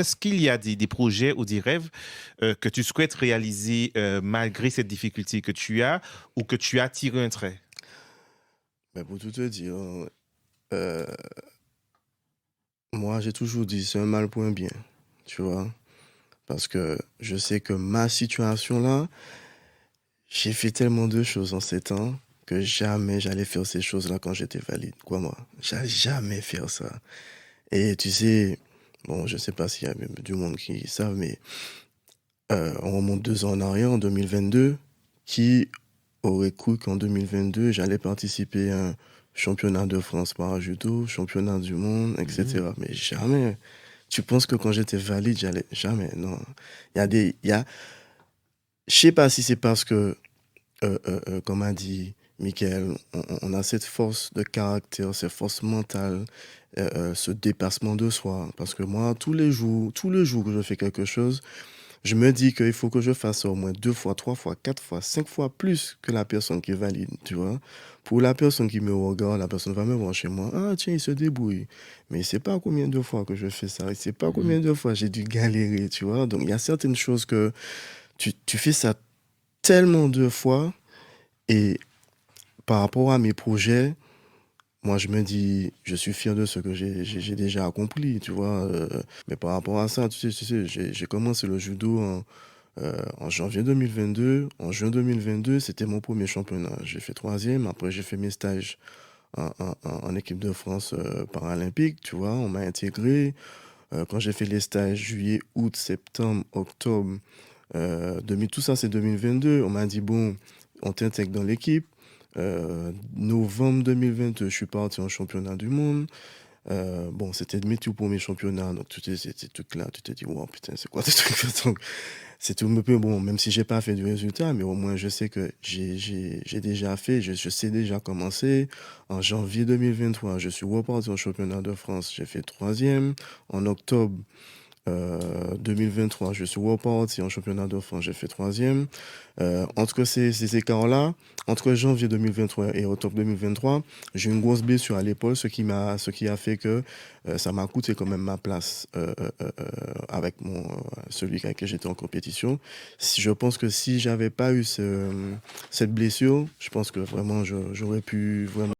Est-ce qu'il y a des projets ou des rêves que tu souhaites réaliser malgré cette difficulté que tu as ou que tu as tiré un trait? Mais pour tout te dire, heu, moi, j'ai toujours dit: «C'est un mal pour un bien», tu vois? Parce que je sais que ma situation là, j'ai fait tellement de choses en 7 ans que jamais j'allais faire ces choses-là quand j'étais valide, crois-moi. J'allais jamais faire ça et tu sais, bon, je sais pas s'il y a même du monde qui savent, mais on remonte 2 ans en arrière, en 2022, qui aurait cru qu'en 2022, j'allais participer à un championnat de France para-judo, championnat du monde, et Mhm. cetera? Mais jamais. Tu penses que quand j'étais valide, j'allais jamais, non. Il y a je sais pas si c'est parce que, comme a dit Michael, on a cette force de caractère, cette force mentale, ce dépassement de soi. Parce que moi, tous les jours que je fais quelque chose, je me dis qu'il faut que je fasse ça au moins 2 fois, 3 fois, 4 fois, 5 fois plus que la personne qui est valide, tu vois? Pour la personne qui me regarde, la personne va me voir chez moi: «Ah tiens, il se débrouille». Mais il sait pas combien de fois que je fais ça, il sait pas Mhm. combien de fois j'ai dû galérer, tu vois? Donc il y a certaines choses que tu fais ça tellement de fois et par rapport à mes projets, moi je me dis: «Je suis fier de ce que j'ai déjà accompli», tu vois? Mais par rapport à ça, tu sais, j'ai commencé le judo en janvier 2022. En juin 2022, c'était mon premier championnat. J'ai fait troisième. Après, j'ai fait mes stages en équipe de France paralympique. Tu vois, on m'a intégré. Quand j'ai fait les stages juillet, août, septembre, octobre, tout ça, c'est 2022. On m'a dit, bon, on t'intègre dans l'équipe. Novembre 2022, je suis parti en championnat du monde. Bon, c'était mes tout premiers championnats. Donc, tu sais, ces trucs-là, tu te dis, wow, putain, c'est quoi ces trucs? Donc, c'est tout un peu bon, même si j'ai pas fait de résultat, mais au moins je sais que j'ai déjà fait, je sais déjà commencer. En janvier 2023, je suis reparti au championnat de France, j'ai fait troisième. En octobre 2023, je suis reparti en championnat de France, j'ai fait troisième. Entre ces écarts-là, entre janvier 2023 et octobre 2023, j'ai eu une grosse blessure à l'épaule, ce qui a fait que ça m'a coûté quand même ma place avec celui avec qui j'étais en compétition. Si, je pense que si j'avais pas eu cette blessure, je pense que vraiment j'aurais pu vraiment